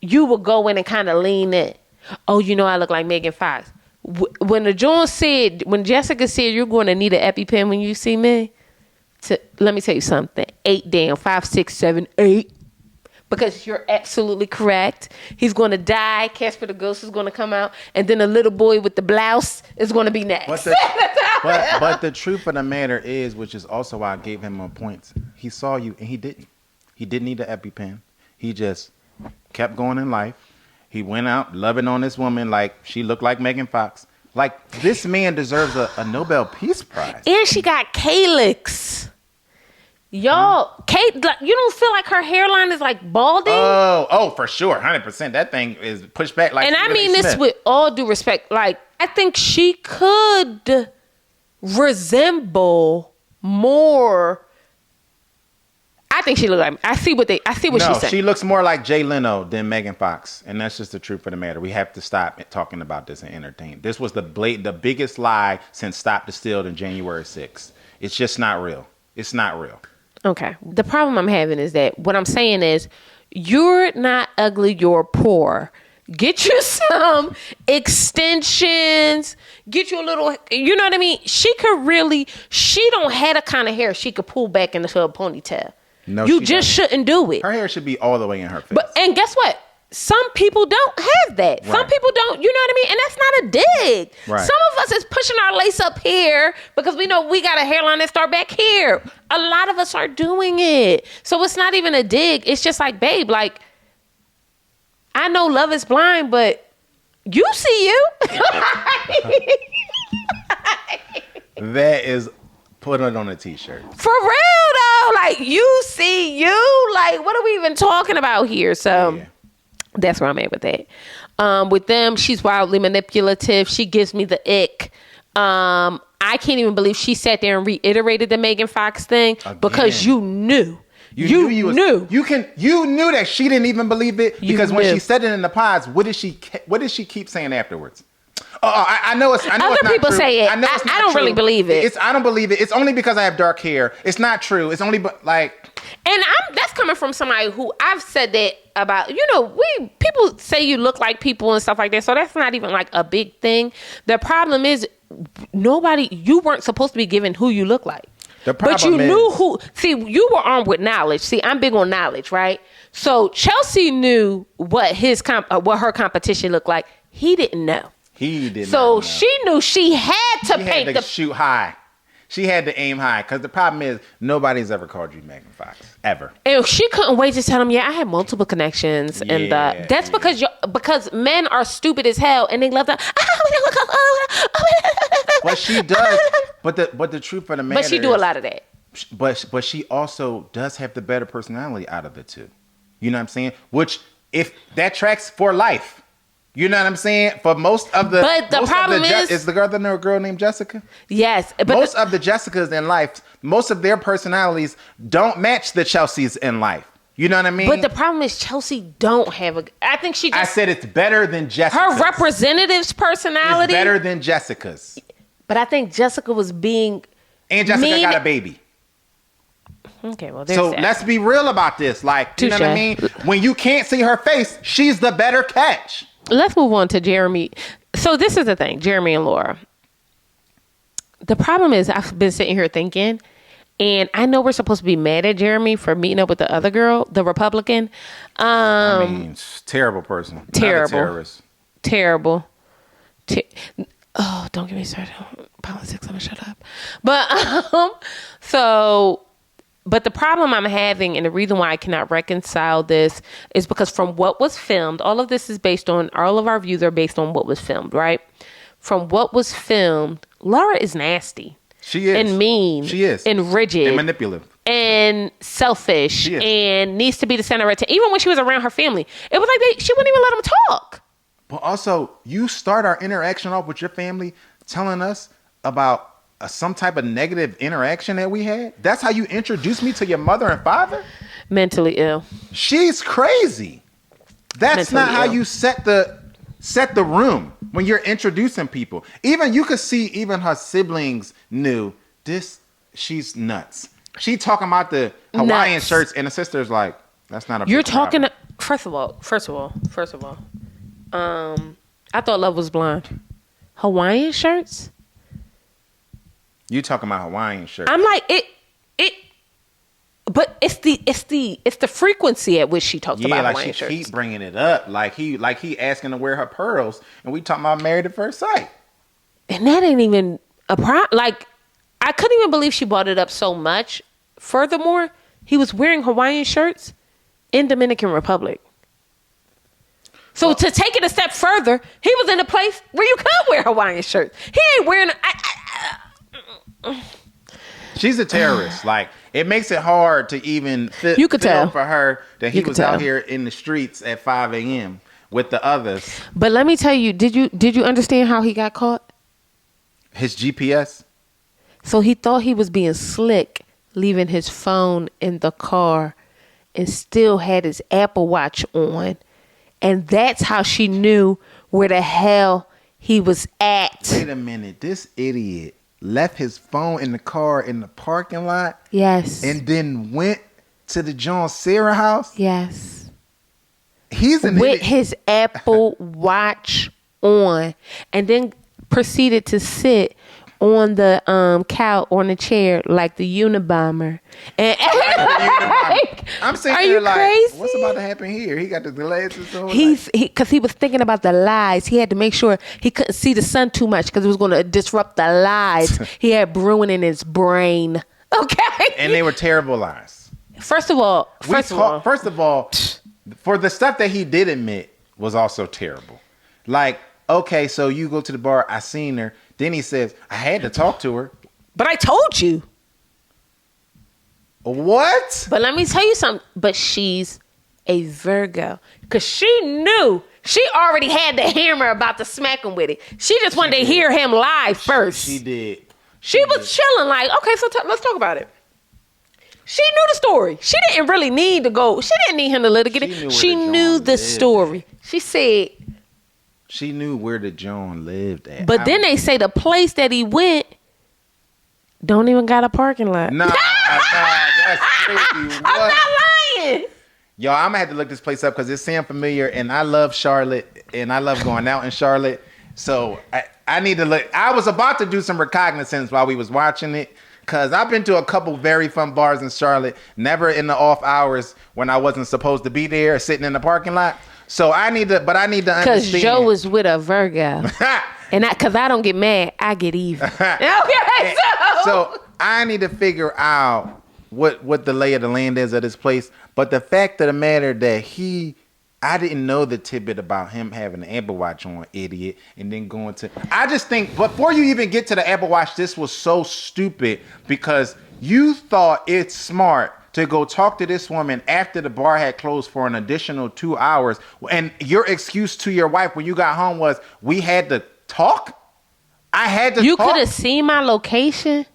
you will go in and kind of lean in. Oh, you know, I look like Megan Fox. When Jessica said, you're going to need an EpiPen when you see me, let me tell you something. 8 down, 5, 6, 7, 8. Because you're absolutely correct. He's going to die. Casper the Ghost is going to come out. And then a little boy with the blouse is going to be next. But the truth of the matter is, which is also why I gave him a point, he saw you and he didn't. He didn't need an EpiPen. He just kept going in life. He went out loving on this woman like she looked like Megan Fox. Like, this man deserves a Nobel Peace Prize. And she got calyx. Y'all, Kate, like, you don't feel like her hairline is like balding? Oh, for sure, 100%. That thing is pushed back like. And I mean this with all due respect. Like, I think she could resemble more. I think she look like. I see what she's saying. No, she looks more like Jay Leno than Megan Fox, and that's just the truth of the matter. We have to stop talking about this and entertain. This was the biggest lie since Stop the Steal in January 6th. It's just not real. It's not real. Okay. The problem I'm having is that what I'm saying is, you're not ugly, you're poor. Get you some extensions. Get you a little, you know what I mean? She don't have the kind of hair she could pull back into a ponytail. No, you just shouldn't do it. Her hair should be all the way in her face. And guess what? Some people don't have that. Right. Some people don't, you know what I mean? And that's not a dig. Right. Some of us is pushing our lace up here because we know we got a hairline that start back here. A lot of us are doing it. So it's not even a dig. It's just like, babe, like, I know love is blind, but you see you. That is, put it on a t-shirt. For real though. Like, you see you. Like, what are we even talking about here? So yeah. That's where I'm at with that. With them, she's wildly manipulative. She gives me the ick. I can't even believe she sat there and reiterated the Megan Fox thing. Again. Because you knew. You knew. You knew that she didn't even believe it because when she said it in the pods, what did she keep saying afterwards? I know it's. I know other it's not people true. say it. I know it's not I don't true. really believe it. I don't believe it. It's only because I have dark hair. It's not true. It's only like. And that's coming from somebody who I've said that about. You know, people say you look like people and stuff like that. So that's not even like a big thing. The problem is you weren't supposed to be given who you look like. But you knew who. See, you were armed with knowledge. See, I'm big on knowledge, right? So Chelsea knew what her competition looked like. He didn't know. He didn't. So she knew she had to shoot high. She had to aim high because the problem is nobody's ever called you Megan Fox ever. And she couldn't wait to tell him, yeah, I had multiple connections, and that's because men are stupid as hell and they love that. Well, she does, but the truth of the matter, but she do a lot of that. But she also does have the better personality out of the two. You know what I'm saying? Which if that tracks for life. You know what I'm saying? For most of the, but the problem is the girl named Jessica? Yes. But most of the Jessicas in life, most of their personalities don't match the Chelseas in life. You know what I mean? But the problem is Chelsea don't have I think she just. I said it's better than Jessica's. Her representative's personality. It's better than Jessica's. But I think Jessica was being. And Jessica got a baby. Okay, well, so let's be real about this. Like, you know what I mean? When you can't see her face, she's the better catch. Let's move on to Jeremy. So this is the thing, Jeremy and Laura. The problem is I've been sitting here thinking, and I know we're supposed to be mad at Jeremy for meeting up with the other girl, the Republican. I mean, terrible person. Terrible. Terrorist. Terrible. Oh, don't get me started on politics. I'm gonna shut up. But the problem I'm having, and the reason why I cannot reconcile this, is because from what was filmed, all of our views are based on what was filmed, right? From what was filmed, Laura is nasty. She is. And mean. She is. And rigid. And manipulative. And selfish. And needs to be the center of attention. Even when she was around her family, it was like she wouldn't even let them talk. But also, you start our interaction off with your family telling us about some type of negative interaction that we had. That's how you introduce me to your mother and father? Mentally ill. She's crazy. That's Mentally not how ill. you set the room when you're introducing people. Even you could see even her siblings knew this. She's nuts. She talking about the Hawaiian shirts, and the sister's like, that's not a. You're talking. First of all. I thought Love was blind. Hawaiian shirts? You talking about Hawaiian shirts? I'm like it. But it's the frequency at which she talks about Hawaiian shirts. Yeah, like she keep bringing it up, like he asking to wear her pearls, and we talking about Married at First Sight. And that ain't even a problem. Like, I couldn't even believe she brought it up so much. Furthermore, he was wearing Hawaiian shirts in Dominican Republic. So to take it a step further, he was in a place where you could wear Hawaiian shirts. He ain't wearing. She's a terrorist. Like, it makes it hard to even feel for her that he was out here in the streets at 5 a.m. with the others. But let me tell you, did you understand how he got caught? His GPS? So he thought he was being slick, leaving his phone in the car and still had his Apple Watch on. And that's how she knew where the hell he was at. Wait a minute. This idiot left his phone in the car in the parking lot. Yes. And then went to the John Sarah house. Yes. He's an with idiot. His Apple Watch on, and then proceeded to sit on the couch, on the chair, like the Unabomber. And I'm saying, are you like, crazy? What's about to happen here? He got the glasses on. Because he was thinking about the lies. He had to make sure he couldn't see the sun too much because it was going to disrupt the lies he had brewing in his brain. Okay, and they were terrible lies. First of all, for the stuff that he did admit was also terrible. Like, okay, so you go to the bar, I seen her. Then he says, I had to talk to her. But I told you. What? But let me tell you something. But she's a Virgo. Because she knew. She already had the hammer about to smack him with it. She just wanted to hear him live first. She did. She was chilling like, okay, so let's talk about it. She knew the story. She didn't really need to go. She didn't need him to litigate it. She knew the story. She said. She knew where the John lived at. But then they say the place that he went don't even got a parking lot. Nah, that's crazy. What? I'm not lying. Yo, I'm gonna have to look this place up because it sounds familiar, and I love Charlotte, and I love going out in Charlotte. So I need to look. I was about to do some recognizance while we was watching it, because I've been to a couple very fun bars in Charlotte, never in the off hours when I wasn't supposed to be there, sitting in the parking lot. So I need to understand. Because Joe was with a Virgo. And because I don't get mad, I get even. Okay, so I need to figure out what the lay of the land is of this place. But the fact of the matter that I didn't know the tidbit about him having an Apple Watch on, idiot, and then going to. I just think before you even get to the Apple Watch, this was so stupid because you thought it's smart to go talk to this woman after the bar had closed for an additional 2 hours. And your excuse to your wife when you got home was, we had to talk? I had to talk? You could have seen my location.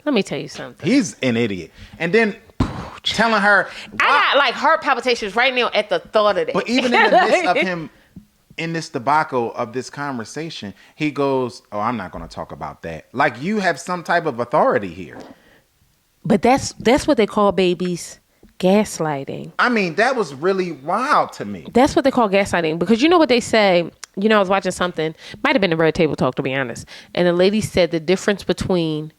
Let me tell you something. He's an idiot. And then telling her... I got like heart palpitations right now at the thought of that. But even in the midst of him, in this debacle of this conversation, he goes, oh, I'm not going to talk about that. Like, you have some type of authority here. But that's what they call, babies, gaslighting. I mean, that was really wild to me. That's what they call gaslighting. Because you know what they say? You know, I was watching something. Might have been a Red Table Talk, to be honest. And the lady said the difference between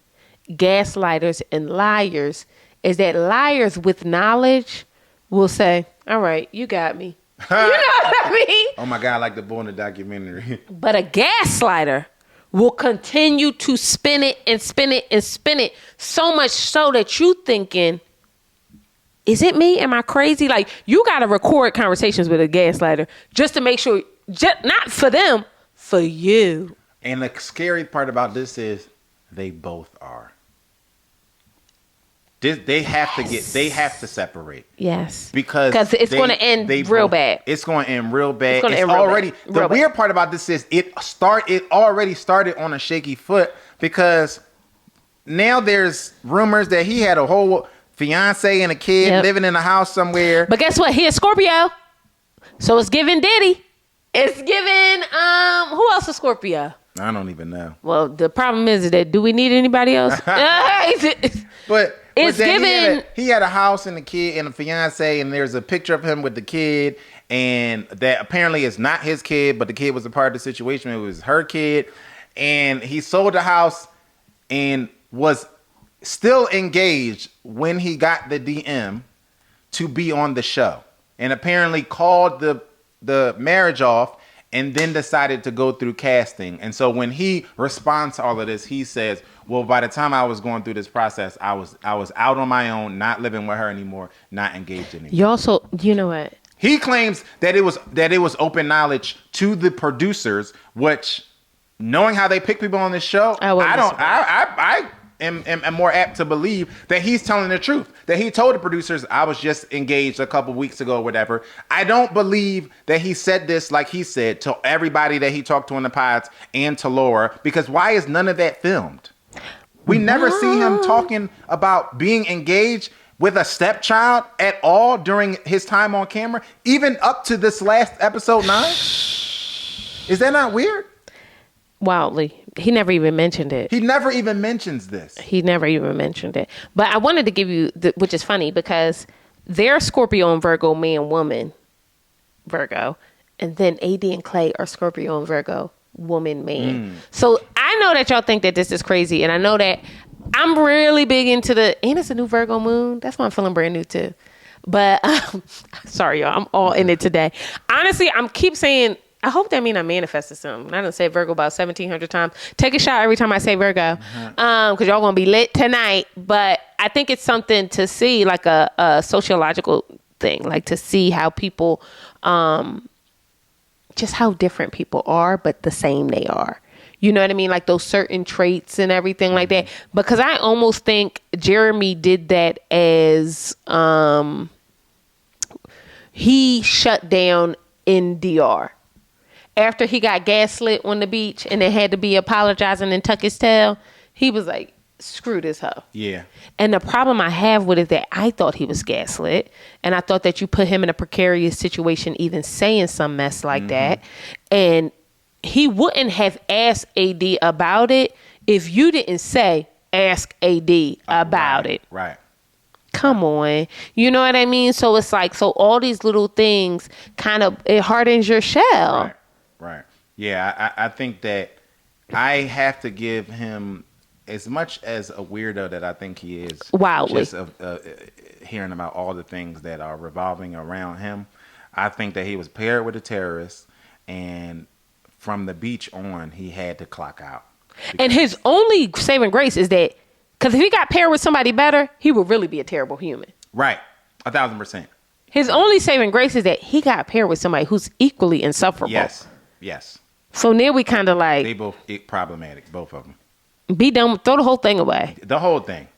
gaslighters and liars is that liars with knowledge will say, all right, you got me. You know what I mean? Oh, my God, like the boy in the documentary. But a gaslighter will continue to spin it and spin it and spin it, so much so that you thinking, is it me? Am I crazy? Like, you got to record conversations with a gaslighter just to make sure, not for them, for you. And the scary part about this is they both are. They have to separate. Yes. Because it's going to end real bad. It's going to end real bad. It's the weird part about this is it already started on a shaky foot, because now there's rumors that he had a whole fiance and a kid living in a house somewhere. But guess what? He is Scorpio. So it's giving Diddy. It's giving who else is Scorpio? I don't even know. Well, the problem is that do we need anybody else? But it's giving. He had a house and a kid and a fiance, and there's a picture of him with the kid, and that apparently is not his kid, but the kid was a part of the situation. It was her kid, and he sold the house and was still engaged when he got the DM to be on the show, and apparently called the marriage off, and then decided to go through casting. And so when he responds to all of this, he says, well, by the time I was going through this process, I was out on my own, not living with her anymore, not engaged anymore. You know what? He claims that it was open knowledge to the producers, which, knowing how they pick people on this show, I am more apt to believe that he's telling the truth. That he told the producers, I was just engaged a couple weeks ago or whatever. I don't believe that he said this, like he said, to everybody that he talked to in the pods and to Laura, because why is none of that filmed? We never see him talking about being engaged with a stepchild at all during his time on camera, even up to this last episode 9. Is that not weird? Wildly. He never even mentioned it. He never even mentions this. He never even mentioned it. But I wanted to give you, which is funny, because they're Scorpio and Virgo, man, woman, Virgo. And then AD and Clay are Scorpio and Virgo, woman, man. So I know that y'all think that this is crazy. And I know that I'm really big into and it's a new Virgo moon. That's why I'm feeling brand new too. But sorry, y'all. I'm all in it today. Honestly, keep saying, I hope that means I manifested something. I done said Virgo about 1,700 times. Take a shot every time I say Virgo, because y'all gonna be lit tonight. But I think it's something to see, like a sociological thing, like to see how people, just how different people are, but the same they are. You know what I mean? Like those certain traits and everything like that. Because I almost think Jeremy did that as he shut down in DR. After he got gaslit on the beach and then had to be apologizing and tuck his tail, he was like, screw this hoe. Yeah. And the problem I have with it is that I thought he was gaslit. And I thought that you put him in a precarious situation even saying some mess like that. And he wouldn't have asked AD about it if you didn't say, ask AD about it. Right. Come on. You know what I mean? So it's like, so all these little things kind of, it hardens your shell. Right. Yeah, I think that I have to give him, as much as a weirdo that I think he is, wildly, just hearing about all the things that are revolving around him, I think that he was paired with a terrorist, and from the beach on, he had to clock out. And his only saving grace is that, because if he got paired with somebody better, he would really be a terrible human. Right. 1,000%. His only saving grace is that he got paired with somebody who's equally insufferable. Yes. So now we kind of like, they both problematic, both of them. Be done. Throw the whole thing away. The whole thing.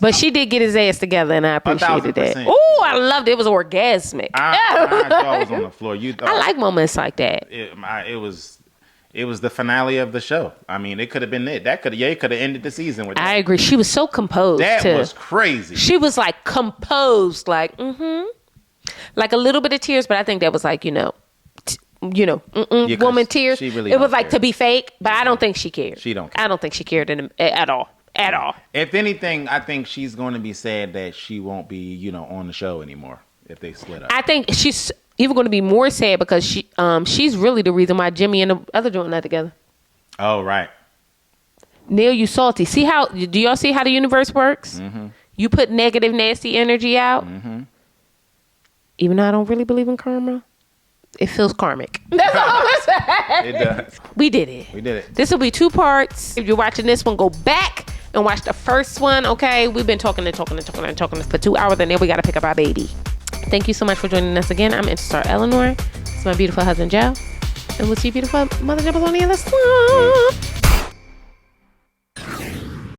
But she did get his ass together, and I appreciated 1,000%. that. Oh, I loved it. It was orgasmic. I thought I was on the floor. I like moments like that. It was the finale of the show. I mean, it could have been it. It could have ended the season with that. I agree. She was so composed. That was crazy. She was like composed, like like a little bit of tears, but I think that was like woman tears. She really it was like to be fake, but I don't think she cared. She don't care. I don't think she cared at all. At all. If anything, I think she's going to be sad that she won't be, on the show anymore if they split up. I think she's even going to be more sad because she's really the reason why Jimmy and the other joint not together. Oh, right. Neil, you salty. Do y'all see how the universe works? You put negative, nasty energy out. Even though I don't really believe in karma, It feels karmic. That's all I'm saying. It does. We did it. We did it. This will be 2 parts. If you're watching this one, go back and watch the first one, okay? We've been talking for 2 hours, and then we got to pick up our baby. Thank you so much for joining us again. I'm Star Eleanor. It's my beautiful husband, Joe. And we'll see you beautiful Mother Nipples on the other side.